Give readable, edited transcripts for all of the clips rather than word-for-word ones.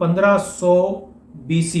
1500 BC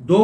2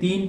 3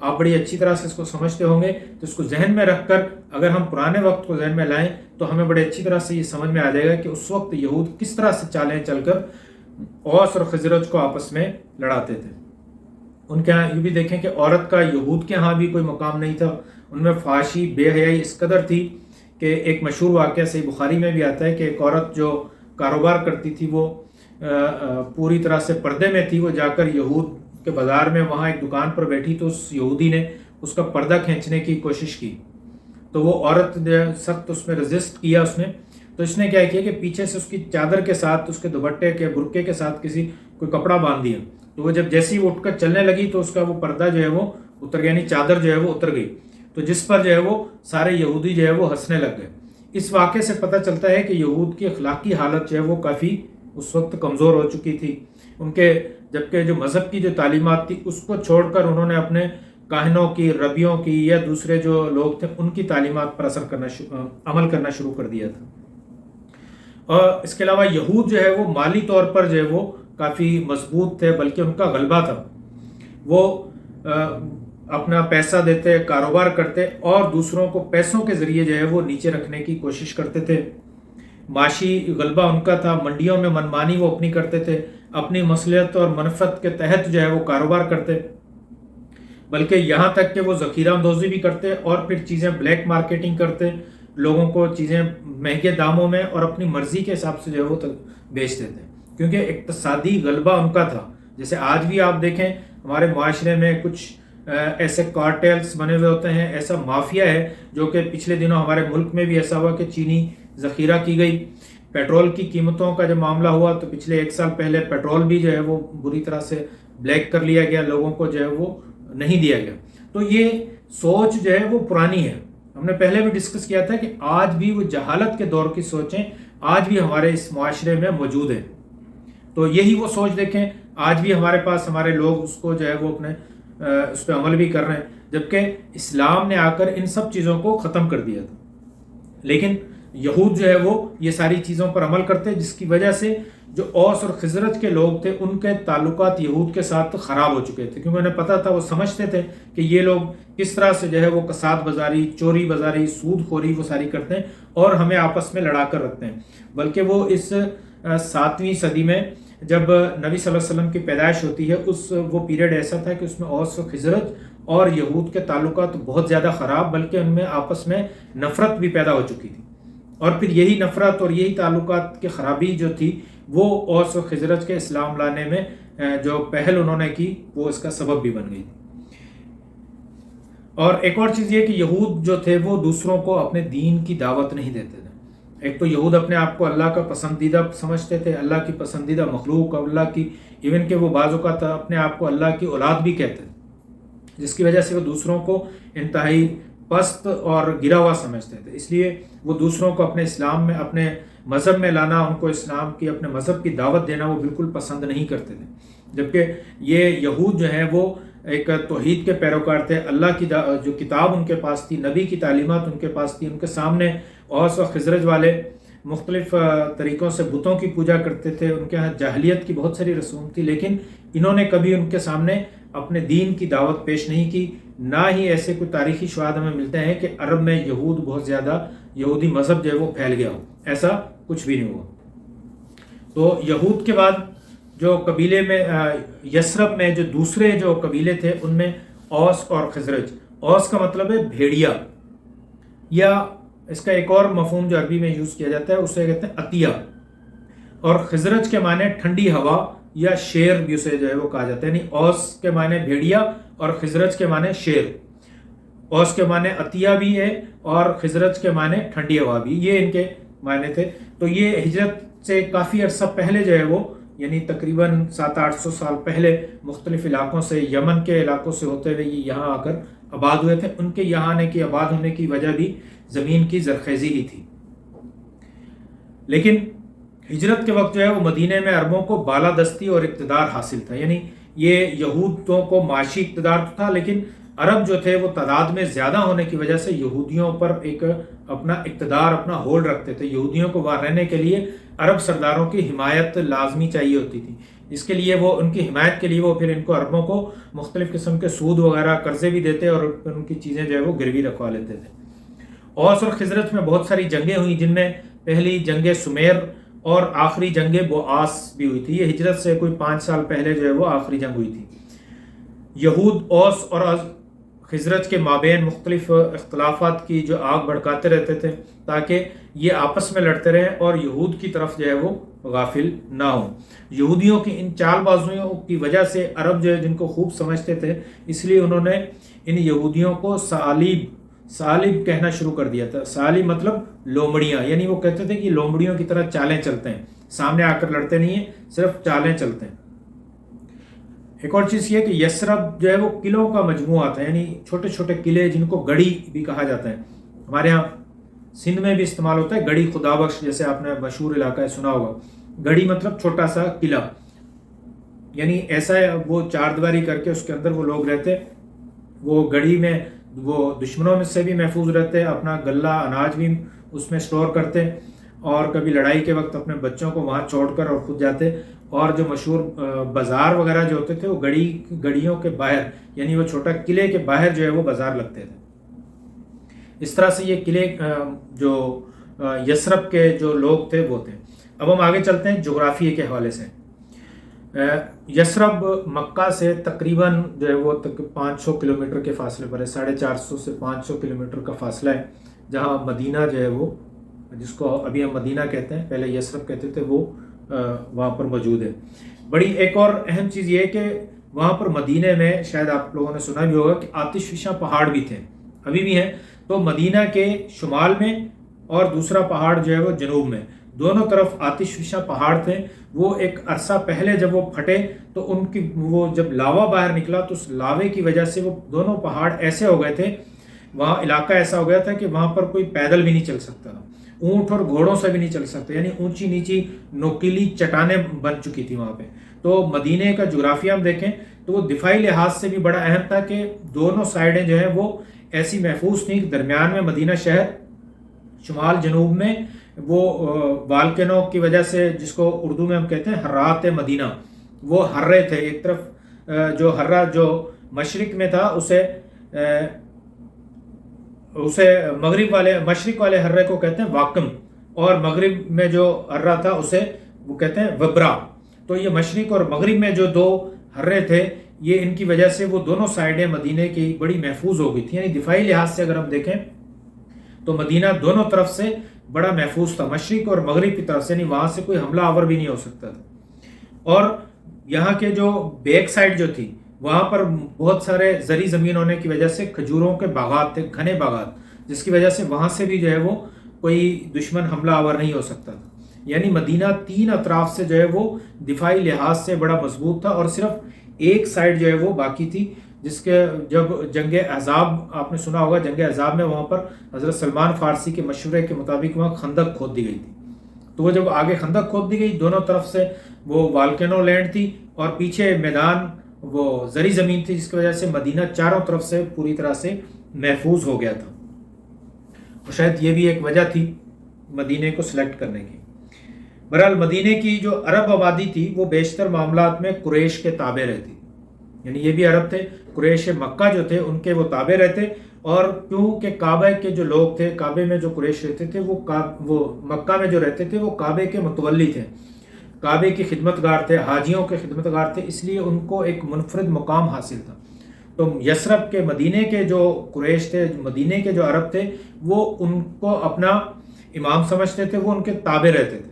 آپ بڑی اچھی طرح سے اس کو سمجھتے ہوں گے، تو اس کو ذہن میں رکھ کر اگر ہم پرانے وقت کو ذہن میں لائیں تو ہمیں بڑے اچھی طرح سے یہ سمجھ میں آ جائے گا کہ اس وقت یہود کس طرح سے چالیں چل کر اوس اور خزرج کو آپس میں لڑاتے تھے۔ ان کے ہاں یہ بھی دیکھیں کہ عورت کا یہود کے ہاں بھی کوئی مقام نہیں تھا، ان میں فحاشی بے حیائی اس قدر تھی کہ ایک مشہور واقعہ صحیح بخاری میں بھی آتا ہے کہ ایک عورت جو کاروبار کرتی تھی وہ پوری طرح سے پردے میں تھی، وہ جا کر یہود کے بازار میں وہاں ایک دکان پر بیٹھی تو اس یہودی نے اس کا پردہ کھینچنے کی کوشش کی، تو وہ عورت سخت اس میں رزسٹ کیا اس نے، تو اس نے کیا کیا کہ پیچھے سے اس کی چادر کے ساتھ اس کے دوپٹے کے برقعے کے ساتھ کوئی کپڑا باندھ دیا، تو وہ جب جیسی وہ اٹھ کر چلنے لگی تو اس کا وہ پردہ جو ہے وہ اتر گیا، یعنی چادر جو ہے وہ اتر گئی، تو جس پر جو ہے وہ سارے یہودی جو ہے وہ ہنسنے لگ گئے۔ اس واقعے سے پتہ چلتا ہے کہ یہود کی اخلاقی حالت جو ہے وہ کافی اس وقت کمزور ہو چکی تھی، ان کے جبکہ جو مذہب کی جو تعلیمات تھی اس کو چھوڑ کر انہوں نے اپنے کاہنوں کی، ربیوں کی یا دوسرے جو لوگ تھے ان کی تعلیمات پر عمل کرنا شروع کر دیا تھا۔ اور اس کے علاوہ یہود جو ہے وہ مالی طور پر جو ہے وہ کافی مضبوط تھے، بلکہ ان کا غلبہ تھا، وہ اپنا پیسہ دیتے، کاروبار کرتے اور دوسروں کو پیسوں کے ذریعے جو ہے وہ نیچے رکھنے کی کوشش کرتے تھے۔ معاشی غلبہ ان کا تھا، منڈیوں میں منمانی وہ اپنی کرتے تھے، اپنی مصلحت اور منفعت کے تحت جو ہے وہ کاروبار کرتے، بلکہ یہاں تک کہ وہ ذخیرہ اندوزی بھی کرتے اور پھر چیزیں بلیک مارکیٹنگ کرتے، لوگوں کو چیزیں مہنگے داموں میں اور اپنی مرضی کے حساب سے جو ہے وہ بیچتے تھے، کیونکہ اقتصادی غلبہ ان کا تھا۔ جیسے آج بھی آپ دیکھیں ہمارے معاشرے میں کچھ ایسے کارٹیلز بنے ہوئے ہوتے ہیں، ایسا مافیا ہے جو کہ پچھلے دنوں ہمارے ملک میں بھی ایسا ہوا کہ چینی ذخیرہ کی گئی، پیٹرول کی قیمتوں کا جب معاملہ ہوا تو پچھلے 1 سال پہلے پیٹرول بھی جو ہے وہ بری طرح سے بلیک کر لیا گیا، لوگوں کو جو ہے وہ نہیں دیا گیا۔ تو یہ سوچ جو ہے وہ پرانی ہے، ہم نے پہلے بھی ڈسکس کیا تھا کہ آج بھی وہ جہالت کے دور کی سوچیں آج بھی ہمارے اس معاشرے میں موجود ہیں۔ تو یہی وہ سوچ دیکھیں آج بھی ہمارے پاس ہمارے لوگ اس کو جو ہے وہ اپنے اس پہ عمل بھی کر رہے ہیں، جبکہ اسلام نے آ کر ان سب چیزوں کو ختم کر دیا تھا، لیکن یہود جو ہے وہ یہ ساری چیزوں پر عمل کرتے، جس کی وجہ سے جو اوس اور خزرج کے لوگ تھے ان کے تعلقات یہود کے ساتھ خراب ہو چکے تھے، کیونکہ انہیں پتہ تھا، وہ سمجھتے تھے کہ یہ لوگ کس طرح سے جو ہے وہ کساد بازاری، چوری بازاری، سود خوری وہ ساری کرتے ہیں اور ہمیں آپس میں لڑا کر رکھتے ہیں۔ بلکہ وہ اس 7ویں صدی میں جب نبی صلی اللہ علیہ وسلم کی پیدائش ہوتی ہے، وہ پیریڈ ایسا تھا کہ اس میں اوس و خزرج اور یہود کے تعلقات بہت زیادہ خراب، بلکہ ان میں آپس میں نفرت بھی پیدا ہو چکی تھی، اور پھر یہی نفرت اور یہی تعلقات کی خرابی جو تھی وہ اوس و خزرج کے اسلام لانے میں جو پہل انہوں نے کی وہ اس کا سبب بھی بن گئی۔ اور ایک اور چیز یہ کہ یہود جو تھے وہ دوسروں کو اپنے دین کی دعوت نہیں دیتے تھے۔ ایک تو یہود اپنے آپ کو اللہ کا پسندیدہ سمجھتے تھے، اللہ کی پسندیدہ مخلوق، اللہ کی ایون کہ وہ بعض اوقات اپنے آپ کو اللہ کی اولاد بھی کہتے تھے، جس کی وجہ سے وہ دوسروں کو انتہائی پست اور گرا ہوا سمجھتے تھے، اس لیے وہ دوسروں کو اپنے اسلام میں، اپنے مذہب میں لانا، ان کو اسلام کی، اپنے مذہب کی دعوت دینا وہ بالکل پسند نہیں کرتے تھے۔ جبکہ یہ یہود جو ہیں وہ ایک توحید کے پیروکار تھے، اللہ کی جو کتاب ان کے پاس تھی، نبی کی تعلیمات ان کے پاس تھی، ان کے سامنے اوس و خزرج والے مختلف طریقوں سے بتوں کی پوجا کرتے تھے، ان کے ہاں جاہلیت کی بہت ساری رسوم تھی، لیکن انہوں نے کبھی ان کے سامنے اپنے دین کی دعوت پیش نہیں کی، نہ ہی ایسے کوئی تاریخی شواہد ہمیں ملتے ہیں کہ عرب میں یہود بہت زیادہ یہودی مذہب جو ہے وہ پھیل گیا ہو، ایسا کچھ بھی نہیں ہوا۔ تو یہود کے بعد جو قبیلے میں یثرب میں جو دوسرے جو قبیلے تھے ان میں اوس اور خزرج، اوس کا مطلب ہے بھیڑیا، یا اس کا ایک اور مفہوم جو عربی میں یوز کیا جاتا ہے اسے کہتے ہیں عطیہ، اور خزرج کے معنی ٹھنڈی ہوا یا شیر بھی اسے جو ہے وہ کہا جاتا ہے، یعنی اوس کے معنی بھیڑیا اور خزرج کے معنی شیر، اوس کے معنی عطیہ بھی ہے اور خزرج کے معنی ٹھنڈی ہوا بھی، یہ ان کے معنی تھے۔ تو یہ ہجرت سے کافی عرصہ پہلے جو ہے وہ یعنی تقریباً 700-800 سال پہلے مختلف علاقوں سے، یمن کے علاقوں سے ہوتے ہوئے یہ یہاں آ کر آباد ہوئے تھے۔ ان کے یہاں آنے کی، آباد ہونے کی وجہ بھی زمین کی زرخیزی ہی تھی، لیکن ہجرت کے وقت جو ہے وہ مدینے میں عربوں کو بالادستی اور اقتدار حاصل تھا، یعنی یہ یہودوں کو معاشی اقتدار تھا، لیکن عرب جو تھے وہ تعداد میں زیادہ ہونے کی وجہ سے یہودیوں پر ایک اپنا اقتدار، اپنا ہولڈ رکھتے تھے. یہودیوں کو وہاں رہنے کے لیے عرب سرداروں کی حمایت لازمی چاہیے ہوتی تھی. اس کے لیے وہ ان کی حمایت کے لیے وہ پھر ان کو عربوں کو مختلف قسم کے سود وغیرہ قرضے بھی دیتے اور ان کی چیزیں جو ہے وہ گروی رکھوا لیتے تھے. اوس اور خزرج میں بہت ساری جنگیں ہوئیں، جن میں پہلی جنگ سمیر اور آخری جنگ بوآس بھی ہوئی تھی. یہ ہجرت سے کوئی 5 سال پہلے جو ہے وہ آخری جنگ ہوئی تھی. یہود اوس اور خزرج کے مابین مختلف اختلافات کی جو آگ بھڑکاتے رہتے تھے تاکہ یہ آپس میں لڑتے رہیں اور یہود کی طرف جو ہے وہ غافل نہ ہوں. یہودیوں کی ان چال بازیوں کی وجہ سے عرب جو ہے جن کو خوب سمجھتے تھے، اس لیے انہوں نے ان یہودیوں کو ثعالب کہنا شروع کر دیا تھا. ثعالب مطلب لومڑیاں، یعنی وہ کہتے تھے کہ لومڑیوں کی طرح چالیں چلتے ہیں، سامنے آ کر لڑتے نہیں ہیں، صرف چالیں چلتے ہیں. ایک اور چیز یہ کہ یثرب جو ہے وہ قلعوں کا مجموعہ تھا، یعنی چھوٹے چھوٹے قلعے جن کو گڑھی بھی کہا جاتا ہے. ہمارے ہاں سندھ میں بھی استعمال ہوتا ہے گڑھی خدا بخش، جیسے آپ نے مشہور علاقہ ہے سنا ہوگا. گڑھی مطلب چھوٹا سا قلعہ، یعنی ایسا وہ 4 دیواری کر کے اس کے اندر وہ لوگ رہتے. وہ گڑھی میں وہ دشمنوں میں سے بھی محفوظ رہتے، اپنا غلہ اناج بھی اس میں سٹور کرتے، اور کبھی لڑائی کے وقت اپنے بچوں کو وہاں چھوڑ کر اور خود جاتے. اور جو مشہور بازار وغیرہ جو ہوتے تھے وہ گڑھیوں کے باہر، یعنی وہ چھوٹا قلعے کے باہر جو ہے وہ بازار لگتے تھے. اس طرح سے یہ قلعے جو یثرب کے جو لوگ تھے وہ تھے. اب ہم آگے چلتے ہیں جغرافیے کے حوالے سے. یثرب مکہ سے تقریباً جو ہے وہ 500 کلومیٹر کے فاصلے پر ہے، 450 سے 500 کلومیٹر کا فاصلہ ہے. جہاں مدینہ جو ہے وہ، جس کو ابھی ہم مدینہ کہتے ہیں، پہلے یثرب کہتے تھے، وہ وہاں پر موجود ہے. بڑی ایک اور اہم چیز یہ ہے کہ وہاں پر مدینہ میں شاید آپ لوگوں نے سنا بھی ہوگا کہ آتش فشاں پہاڑ بھی تھے، ابھی بھی ہیں. تو مدینہ کے شمال میں اور دوسرا پہاڑ جو ہے وہ جنوب میں، دونوں طرف آتش فشاں پہاڑ تھے. وہ ایک عرصہ پہلے جب وہ پھٹے تو ان کی وہ جب لاوا باہر نکلا تو اس لاوے کی وجہ سے وہ دونوں پہاڑ ایسے ہو گئے تھے، وہاں علاقہ ایسا ہو گیا تھا کہ وہاں پر کوئی پیدل بھی نہیں چل سکتا تھا، اونٹ اور گھوڑوں سے بھی نہیں چل سکتے، یعنی اونچی نیچی نوکیلی چٹانیں بن چکی تھی وہاں پہ. تو مدینہ کا جغرافیہ ہم دیکھیں تو وہ دفاعی لحاظ سے بھی بڑا اہم تھا کہ دونوں سائڈیں جو ہیں وہ ایسی محفوظ تھیں کہ درمیان میں مدینہ شہر، شمال جنوب میں وہ والکینو کی وجہ سے، جس کو اردو میں ہم کہتے ہیں حرات مدینہ، وہ ہرے تھے. ایک طرف جو ہرہ جو مشرق میں تھا اسے مشرق والے ہرے کو کہتے ہیں واکم، اور مغرب میں جو ہرہ تھا اسے وہ کہتے ہیں وبرا. تو یہ مشرق اور مغرب میں جو 2 ہرے تھے، یہ ان کی وجہ سے وہ دونوں سائڈیں مدینہ کی بڑی محفوظ ہو گئی تھی. یعنی دفاعی لحاظ سے اگر ہم دیکھیں تو مدینہ دونوں طرف سے بڑا محفوظ تھا، مشرق اور مغرب کی طرف سے، یعنی وہاں سے کوئی حملہ آور بھی نہیں ہو سکتا تھا. اور یہاں کے جو بیک سائڈ جو تھی وہاں پر بہت سارے زرعی زمین ہونے کی وجہ سے کھجوروں کے باغات تھے، گھنے باغات، جس کی وجہ سے وہاں سے بھی جو ہے وہ کوئی دشمن حملہ آور نہیں ہو سکتا تھا. یعنی مدینہ 3 اطراف سے جو ہے وہ دفاعی لحاظ سے بڑا مضبوط تھا، اور صرف ایک سائڈ جو ہے وہ باقی تھی، جس کے جب جنگ احزاب آپ نے سنا ہوگا، جنگ احزاب میں وہاں پر حضرت سلمان فارسی کے مشورے کے مطابق وہاں خندق کھود دی گئی تھی. تو وہ جب آگے خندق کھود دی گئی، دونوں طرف سے وہ والکینو لینڈ تھی اور پیچھے میدان وہ زرعی زمین تھی، جس کی وجہ سے مدینہ چاروں طرف سے پوری طرح سے محفوظ ہو گیا تھا. اور شاید یہ بھی ایک وجہ تھی مدینہ کو سلیکٹ کرنے کی. بہرحال مدینہ کی جو عرب آبادی تھی وہ بیشتر معاملات میں قریش کے تابع رہتی، یعنی یہ بھی عرب تھے، قریش مکہ جو تھے ان کے وہ تابع رہتے. اور کیونکہ کعبہ کے جو لوگ تھے، کعبے میں جو قریش رہتے تھے، وہ مکہ میں جو رہتے تھے وہ کعبے کے متولی تھے، کعبے کی خدمت گار تھے، حاجیوں کے خدمت گار تھے، اس لیے ان کو ایک منفرد مقام حاصل تھا. تو یثرب کے مدینہ کے جو قریش تھے، مدینہ کے جو عرب تھے، وہ ان کو اپنا امام سمجھتے تھے، وہ ان کے تابع رہتے تھے.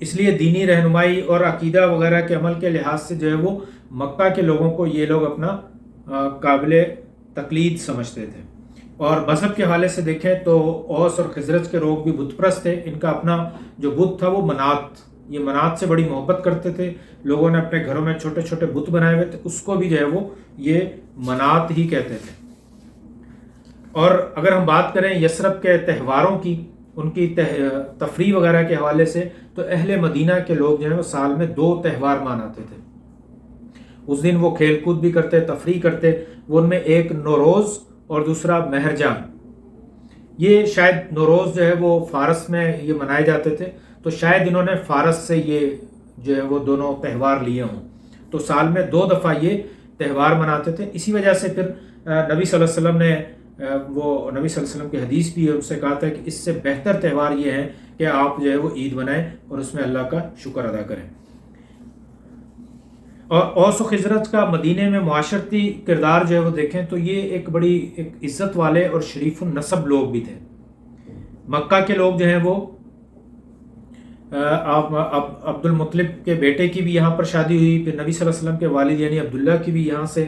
اس لیے دینی رہنمائی اور عقیدہ وغیرہ کے عمل کے لحاظ سے جو ہے وہ مکہ کے لوگوں کو یہ لوگ اپنا قابل تقلید سمجھتے تھے. اور مذہب کے حوالے سے دیکھیں تو اوس اور خزرج کے لوگ بھی بت پرست تھے. ان کا اپنا جو بت تھا وہ منات، یہ منات سے بڑی محبت کرتے تھے. لوگوں نے اپنے گھروں میں چھوٹے چھوٹے بت بنائے ہوئے تھے، اس کو بھی جو ہے وہ یہ منات ہی کہتے تھے. اور اگر ہم بات کریں یثرب کے تہواروں کی، ان کی تفریح وغیرہ کے حوالے سے، تو اہل مدینہ کے لوگ جو ہیں وہ سال میں 2 تہوار مناتے تھے. اس دن وہ کھیل کود بھی کرتے، تفریح کرتے. وہ ان میں ایک نوروز اور دوسرا مہرجان. یہ شاید نوروز جو ہے وہ فارس میں یہ منائے جاتے تھے، تو شاید انہوں نے فارس سے یہ جو ہے وہ دونوں تہوار لیے ہوں. تو سال میں 2 دفعہ یہ تہوار مناتے تھے. اسی وجہ سے پھر نبی صلی اللہ علیہ وسلم نے نبی صلی اللہ علیہ وسلم کی حدیث بھی ہے، ان سے کہا تھا کہ اس سے بہتر تہوار یہ ہے کہ آپ جو ہے وہ عید منائیں اور اس میں اللہ کا شکر ادا کریں. اور اوس و خزرج کا مدینے میں معاشرتی کردار جو ہے وہ دیکھیں تو یہ ایک بڑی عزت والے اور شریف النسب لوگ بھی تھے. مکہ کے لوگ جو ہیں وہ عبد المطلب کے بیٹے کی بھی یہاں پر شادی ہوئی، پھر نبی صلی اللہ علیہ وسلم کے والد یعنی عبداللہ کی بھی یہاں سے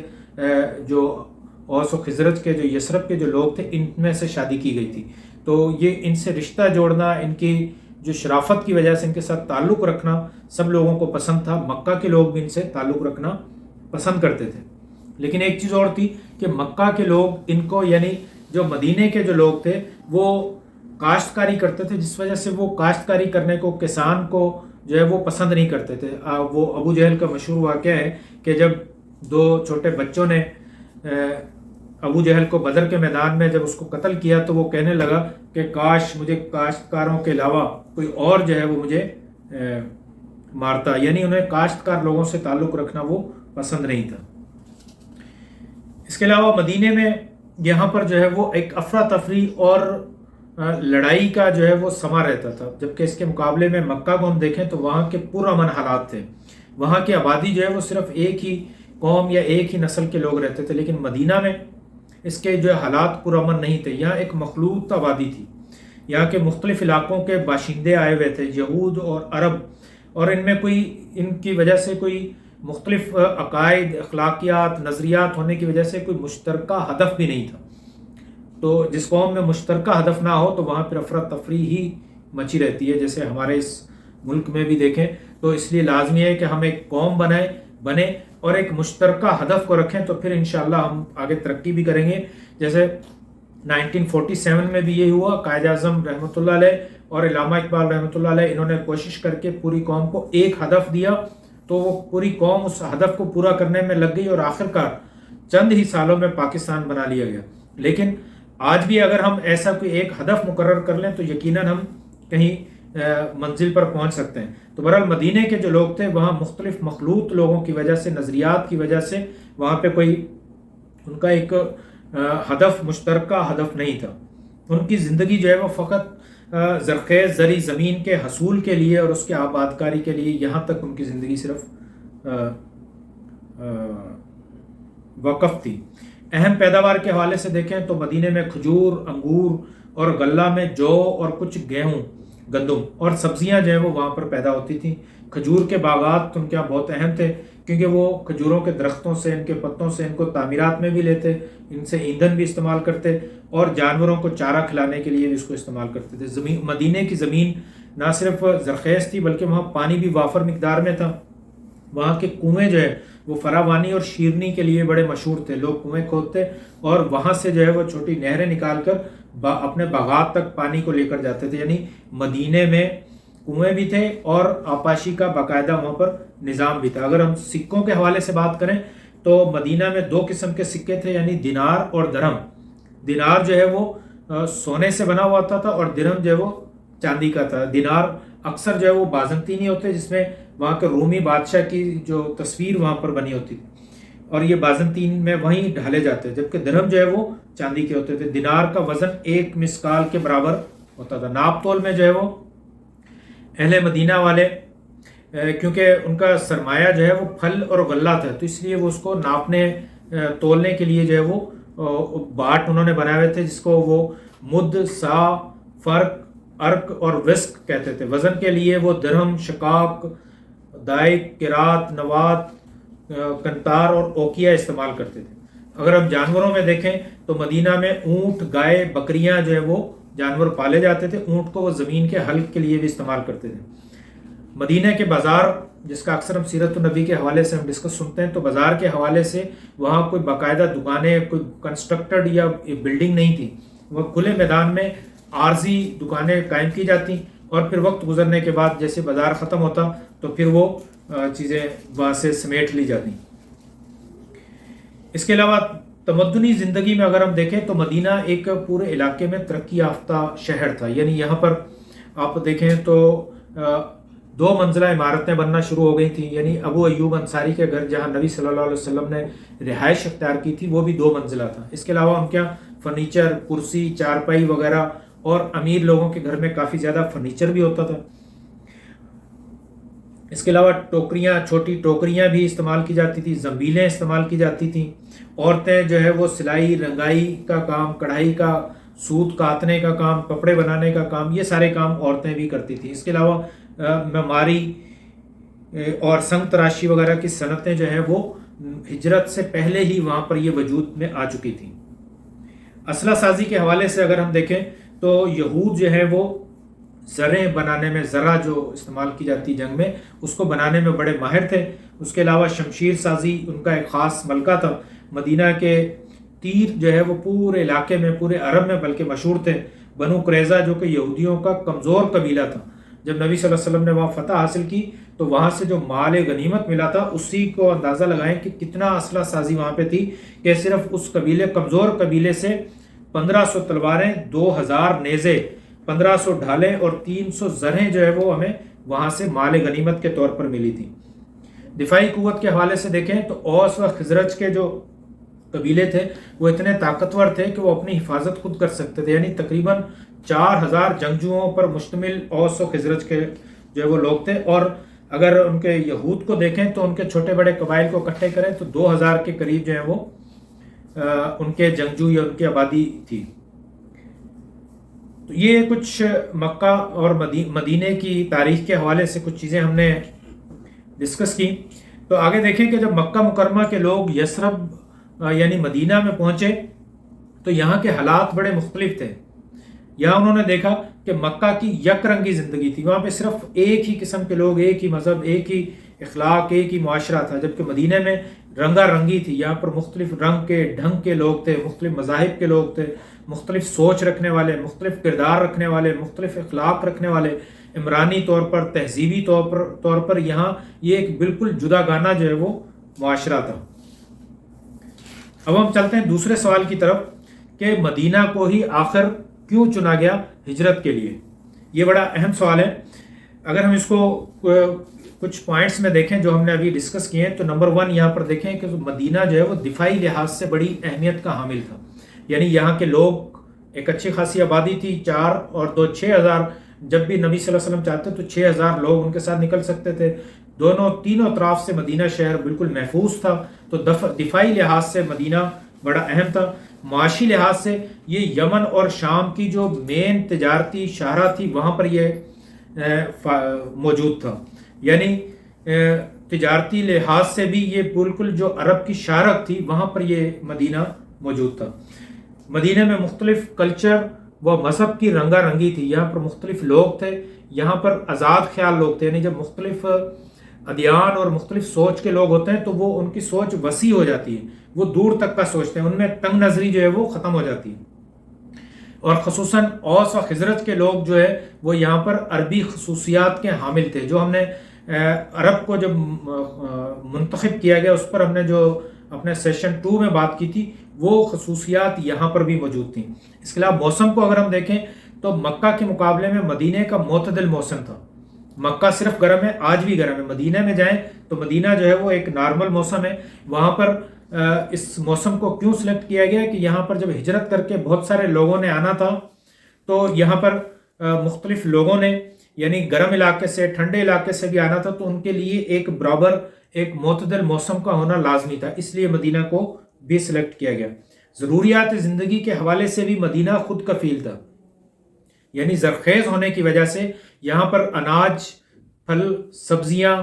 جو اوس و خزرج کے جو یثرب کے جو لوگ تھے ان میں سے شادی کی گئی تھی. تو یہ ان سے رشتہ جوڑنا، ان کی جو شرافت کی وجہ سے ان کے ساتھ تعلق رکھنا سب لوگوں کو پسند تھا. مکہ کے لوگ بھی ان سے تعلق رکھنا پسند کرتے تھے. لیکن ایک چیز اور تھی کہ مکہ کے لوگ ان کو یعنی جو مدینے کے جو لوگ تھے وہ کاشتکاری کرتے تھے، جس وجہ سے وہ کاشتکاری کرنے کو، کسان کو جو ہے وہ پسند نہیں کرتے تھے. وہ ابو جہل کا مشہور واقعہ ہے کہ جب 2 چھوٹے بچوں نے ابو جہل کو بدر کے میدان میں جب اس کو قتل کیا تو وہ کہنے لگا کہ کاش مجھے کاشتکاروں کے علاوہ کوئی اور جو ہے وہ مجھے مارتا. یعنی انہیں کاشتکار لوگوں سے تعلق رکھنا وہ پسند نہیں تھا. اس کے علاوہ مدینے میں یہاں پر جو ہے وہ ایک افراتفری اور لڑائی کا جو ہے وہ سما رہتا تھا، جبکہ اس کے مقابلے میں مکہ کو ہم دیکھیں تو وہاں کے پرامن حالات تھے. وہاں کی آبادی جو ہے وہ صرف ایک ہی قوم یا ایک ہی نسل کے لوگ رہتے تھے. لیکن مدینہ میں اس کے جو حالات پرامن نہیں تھے. یہاں ایک مخلوط آبادی تھی. یہاں کے مختلف علاقوں کے باشندے آئے ہوئے تھے، یہود اور عرب، اور ان میں ان کی وجہ سے کوئی مختلف عقائد، اخلاقیات، نظریات ہونے کی وجہ سے کوئی مشترکہ ہدف بھی نہیں تھا. تو جس قوم میں مشترکہ ہدف نہ ہو تو وہاں پھر افراتفری ہی مچی رہتی ہے. جیسے ہمارے اس ملک میں بھی دیکھیں تو اس لیے لازمی ہے کہ ہم ایک قوم بنے اور ایک مشترکہ ہدف کو رکھیں تو پھر انشاءاللہ ہم آگے ترقی بھی کریں گے. جیسے 1947 میں بھی یہ ہوا. قائد اعظم رحمۃ اللہ علیہ اور علامہ اقبال رحمۃ اللہ علیہ انہوں نے کوشش کر کے پوری قوم کو ایک ہدف دیا تو وہ پوری قوم اس ہدف کو پورا کرنے میں لگ گئی اور آخرکار چند ہی سالوں میں پاکستان بنا لیا گیا. لیکن آج بھی اگر ہم ایسا کوئی ایک ہدف مقرر کر لیں تو یقیناً ہم کہیں منزل پر پہنچ سکتے ہیں. تو بہرحال مدینے کے جو لوگ تھے وہاں مختلف مخلوط لوگوں کی وجہ سے، نظریات کی وجہ سے وہاں پہ کوئی ان کا ایک ہدف، مشترکہ ہدف نہیں تھا. ان کی زندگی جو ہے وہ فقط زرخیز زرعی زمین کے حصول کے لیے اور اس کے آباد کاری کے لیے، یہاں تک ان کی زندگی صرف وقف تھی. اہم پیداوار کے حوالے سے دیکھیں تو مدینے میں کھجور، انگور اور غلہ میں جو اور کچھ گیہوں، گندم اور سبزیاں جو ہیں وہ وہاں پر پیدا ہوتی تھیں. کھجور کے باغات ان کے یہاں بہت اہم تھے کیونکہ وہ کھجوروں کے درختوں سے، ان کے پتوں سے ان کو تعمیرات میں بھی لیتے، ان سے ایندھن بھی استعمال کرتے اور جانوروں کو چارہ کھلانے کے لیے بھی اس کو استعمال کرتے تھے. مدینے کی زمین نہ صرف زرخیز تھی بلکہ وہاں پانی بھی وافر مقدار میں تھا. وہاں کے کنویں جو ہے وہ فراوانی اور شیرنی کے لیے بڑے مشہور تھے. لوگ کنویں کھودتے اور وہاں سے جو ہے وہ چھوٹی نہریں نکال کر اپنے باغات تک پانی کو لے کر جاتے تھے. یعنی مدینے میں کنویں بھی تھے اور آبپاشی کا باقاعدہ وہاں پر نظام بھی تھا. اگر ہم سکوں کے حوالے سے بات کریں تو مدینہ میں 2 قسم کے سکے تھے، یعنی دینار اور درہم. دینار جو ہے وہ سونے سے بنا ہوا تھا اور درہم جو ہے وہ چاندی کا تھا. دینار اکثر جو ہے وہ بازنطینی ہوتے جس میں وہاں کے رومی بادشاہ کی جو تصویر وہاں پر بنی ہوتی تھی اور یہ بازنطین میں وہیں ڈھالے جاتے، جبکہ درہم جو ہے وہ چاندی کے ہوتے تھے. دینار کا وزن 1 مسکال کے برابر ہوتا تھا. ناپ تول میں جو ہے وہ اہل مدینہ والے کیونکہ ان کا سرمایہ جو ہے وہ پھل اور غلہ تھا تو اس لیے وہ اس کو ناپنے تولنے کے لیے جو ہے وہ باٹ انہوں نے بنائے ہوئے تھے جس کو وہ مد، سا، فرق، ارک اور وسق کہتے تھے. وزن کے لیے وہ درہم، شقاق، دائق، قرات، نوات، کنتار اور اوکیہ استعمال کرتے تھے. اگر ہم جانوروں میں دیکھیں تو مدینہ میں اونٹ، گائے، بکریاں جو ہے وہ جانور پالے جاتے تھے. اونٹ کو وہ زمین کے حل کے لیے بھی استعمال کرتے تھے. مدینہ کے بازار جس کا اکثر ہم سیرت النبی کے حوالے سے ہم ڈسکس سنتے ہیں تو بازار کے حوالے سے وہاں کوئی باقاعدہ دکانیں، کوئی کنسٹرکٹڈ یا بلڈنگ نہیں تھی. وہ کھلے میدان میں عارضی دکانیں قائم کی جاتی اور پھر وقت گزرنے کے بعد جیسے بازار ختم ہوتا تو پھر وہ چیزیں وہاں سے سمیٹ لی جاتی. اس کے علاوہ تمدنی زندگی میں اگر ہم دیکھیں تو مدینہ ایک پورے علاقے میں ترقی یافتہ شہر تھا. یعنی یہاں پر آپ دیکھیں تو 2 منزلہ عمارتیں بننا شروع ہو گئی تھیں. یعنی ابو ایوب انصاری کے گھر جہاں نبی صلی اللہ علیہ وسلم نے رہائش اختیار کی تھی وہ بھی 2 منزلہ تھا. اس کے علاوہ ہم کیا فرنیچر، کرسی، چارپائی وغیرہ، اور امیر لوگوں کے گھر میں کافی زیادہ فرنیچر بھی ہوتا تھا. اس کے علاوہ ٹوکریاں، چھوٹی ٹوکریاں بھی استعمال کی جاتی تھی، زنبیلیں استعمال کی جاتی تھیں. عورتیں جو ہے وہ سلائی رنگائی کا کام، کڑھائی کا، سوت کاتنے کا کام، کپڑے بنانے کا کام، یہ سارے کام عورتیں بھی کرتی تھیں. اس کے علاوہ معماری اور سنگ تراشی وغیرہ کی صنعتیں جو ہیں وہ ہجرت سے پہلے ہی وہاں پر یہ وجود میں آ چکی تھیں. اسلحہ سازی کے حوالے سے اگر ہم دیکھیں تو یہود جو ہے وہ زریں بنانے میں، زرہ جو استعمال کی جاتی جنگ میں، اس کو بنانے میں بڑے ماہر تھے. اس کے علاوہ شمشیر سازی ان کا ایک خاص ملکہ تھا. مدینہ کے تیر جو ہے وہ پورے علاقے میں، پورے عرب میں بلکہ مشہور تھے. بنو قریظہ جو کہ یہودیوں کا کمزور قبیلہ تھا، جب نبی صلی اللہ علیہ وسلم نے وہاں فتح حاصل کی تو وہاں سے جو مال غنیمت ملا تھا اسی کو اندازہ لگائیں کہ کتنا اسلحہ سازی وہاں پہ تھی کہ صرف اس قبیلے، کمزور قبیلے سے 1500 تلواریں، 2000 نیزے، 1500 ڈھالیں اور 300 زرہیں جو ہے وہ ہمیں وہاں سے مال غنیمت کے طور پر ملی تھی. دفاعی قوت کے حوالے سے دیکھیں تو اوس و خزرج کے جو قبیلے تھے وہ اتنے طاقتور تھے کہ وہ اپنی حفاظت خود کر سکتے تھے. یعنی تقریباً 4000 جنگجوؤں پر مشتمل اوس و خزرج کے جو ہے وہ لوگ تھے. اور اگر ان کے یہود کو دیکھیں تو ان کے چھوٹے بڑے قبائل کو اکٹھے کریں تو 2000 کے قریب جو ہیں وہ ان کے جنگجو یا ان کی آبادی تھی. تو یہ کچھ مکہ اور مدینے کی تاریخ کے حوالے سے کچھ چیزیں ہم نے ڈسکس کی. تو آگے دیکھیں کہ جب مکہ مکرمہ کے لوگ یثرب یعنی مدینہ میں پہنچے تو یہاں کے حالات بڑے مختلف تھے. یہاں انہوں نے دیکھا کہ مکہ کی یک رنگی زندگی تھی، وہاں پہ صرف ایک ہی قسم کے لوگ، ایک ہی مذہب، ایک ہی اخلاق، ایک ہی معاشرہ تھا. جبکہ مدینہ میں رنگا رنگی تھی. یہاں پر مختلف رنگ کے، ڈھنگ کے لوگ تھے، مختلف مذاہب کے لوگ تھے، مختلف سوچ رکھنے والے، مختلف کردار رکھنے والے، مختلف اخلاق رکھنے والے. عمرانی طور پر، تہذیبی طور پر یہاں یہ ایک بالکل جدا گانا جو ہے وہ معاشرہ تھا. اب ہم چلتے ہیں دوسرے سوال کی طرف کہ مدینہ کو ہی آخر کیوں چنا گیا ہجرت کے لیے. یہ بڑا اہم سوال ہے. اگر ہم اس کو کچھ پوائنٹس میں دیکھیں جو ہم نے ابھی ڈسکس کیے ہیں تو نمبر 1 یہاں پر دیکھیں کہ مدینہ جو ہے وہ دفاعی لحاظ سے بڑی اہمیت کا حامل تھا. یعنی یہاں کے لوگ ایک اچھی خاصی آبادی تھی، 4 اور 2 6000. جب بھی نبی صلی اللہ علیہ وسلم چاہتے تو 6000 لوگ ان کے ساتھ نکل سکتے تھے. تینوں اطراف سے مدینہ شہر بالکل محفوظ تھا. تو دفاعی لحاظ سے مدینہ بڑا اہم تھا. معاشی لحاظ سے یہ یمن اور شام کی جو مین تجارتی شاہراہ تھی وہاں پر یہ موجود تھا. یعنی تجارتی لحاظ سے بھی یہ بالکل جو عرب کی شارک تھی وہاں پر یہ مدینہ موجود تھا. مدینہ میں مختلف کلچر و مذہب کی رنگا رنگی تھی. یہاں پر مختلف لوگ تھے، یہاں پر آزاد خیال لوگ تھے. یعنی جب مختلف ادیان اور مختلف سوچ کے لوگ ہوتے ہیں تو وہ ان کی سوچ وسیع ہو جاتی ہے، وہ دور تک کا سوچتے ہیں، ان میں تنگ نظری جو ہے وہ ختم ہو جاتی ہے. اور خصوصاً اوس و خزرج کے لوگ جو ہے وہ یہاں پر عربی خصوصیات کے حامل تھے. جو ہم نے عرب کو جب منتخب کیا گیا اس پر ہم نے جو اپنے سیشن 2 میں بات کی تھی وہ خصوصیات یہاں پر بھی موجود تھیں. اس کے علاوہ موسم کو اگر ہم دیکھیں تو مکہ کے مقابلے میں مدینہ کا معتدل موسم تھا. مکہ صرف گرم ہے، آج بھی گرم ہے. مدینہ میں جائیں تو مدینہ جو ہے وہ ایک نارمل موسم ہے. وہاں پر اس موسم کو کیوں سلیکٹ کیا گیا کہ یہاں پر جب ہجرت کر کے بہت سارے لوگوں نے آنا تھا تو یہاں پر مختلف لوگوں نے یعنی گرم علاقے سے، ٹھنڈے علاقے سے بھی آنا تھا تو ان کے لیے ایک برابر، ایک معتدل موسم کا ہونا لازمی تھا. اس لیے مدینہ کو بھی سلیکٹ کیا گیا. ضروریات زندگی کے حوالے سے بھی مدینہ خود کفیل تھا. یعنی زرخیز ہونے کی وجہ سے یہاں پر اناج، پھل، سبزیاں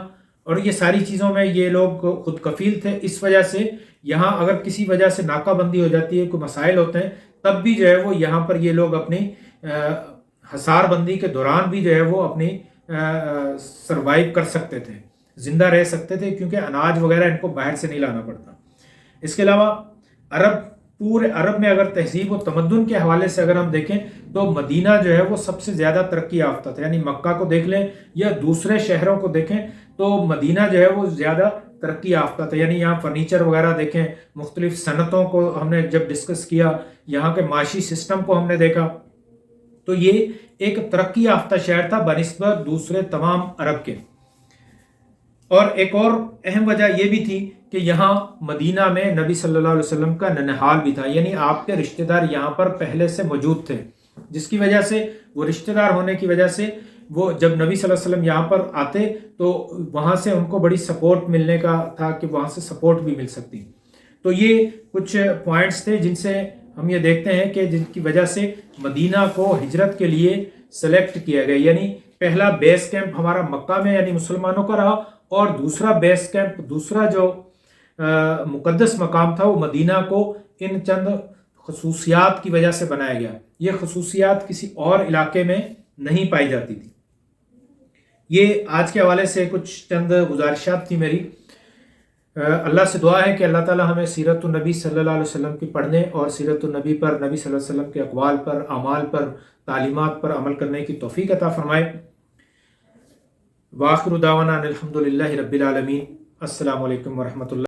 اور یہ ساری چیزوں میں یہ لوگ خود کفیل تھے. اس وجہ سے یہاں اگر کسی وجہ سے ناکہ بندی ہو جاتی ہے، کوئی مسائل ہوتے ہیں، تب بھی جو ہے وہ یہاں پر یہ لوگ اپنی حصار بندی کے دوران بھی جو ہے وہ اپنی سروائیو کر سکتے تھے، زندہ رہ سکتے تھے، کیونکہ اناج وغیرہ ان کو باہر سے نہیں لانا پڑتا. اس کے علاوہ پورے عرب میں اگر تہذیب و تمدن کے حوالے سے اگر ہم دیکھیں تو مدینہ جو ہے وہ سب سے زیادہ ترقی یافتہ تھا. یعنی مکہ کو دیکھ لیں یا دوسرے شہروں کو دیکھیں تو مدینہ جو ہے وہ زیادہ ترقی یافتہ تھا. یعنی یہاں فرنیچر وغیرہ دیکھیں, مختلف صنعتوں کو ہم نے جب ڈسکس کیا, یہاں کے معاشی سسٹم کو ہم نے دیکھا, تو یہ ایک ترقی یافتہ شہر تھا بنسبت دوسرے تمام عرب کے. اور ایک اور اہم وجہ یہ بھی تھی کہ یہاں مدینہ میں نبی صلی اللہ علیہ وسلم کا ننہال بھی تھا, یعنی آپ کے رشتہ دار یہاں پر پہلے سے موجود تھے, جس کی وجہ سے وہ رشتہ دار ہونے کی وجہ سے وہ جب نبی صلی اللہ علیہ وسلم یہاں پر آتے تو وہاں سے ان کو بڑی سپورٹ ملنے کا تھا کہ وہاں سے سپورٹ بھی مل سکتی. تو یہ کچھ پوائنٹس تھے جن سے ہم یہ دیکھتے ہیں کہ جن کی وجہ سے مدینہ کو ہجرت کے لیے سلیکٹ کیا گیا. یعنی پہلا بیس کیمپ ہمارا مکہ میں یعنی مسلمانوں کا رہا, اور دوسرا بیس کیمپ, دوسرا جو مقدس مقام تھا وہ مدینہ کو ان چند خصوصیات کی وجہ سے بنایا گیا. یہ خصوصیات کسی اور علاقے میں نہیں پائی جاتی تھی. یہ آج کے حوالے سے کچھ چند گزارشات تھی میری. اللہ سے دعا ہے کہ اللہ تعالی ہمیں سیرت النبی صلی اللہ علیہ وسلم کی پڑھنے اور سیرت النبی پر, نبی صلی اللہ علیہ وسلم کے اقوال پر, اعمال پر, تعلیمات پر عمل کرنے کی توفیق عطا فرمائے. وآخر دعوانا الحمد للہ رب العالمین. السلام علیکم ورحمۃ اللہ.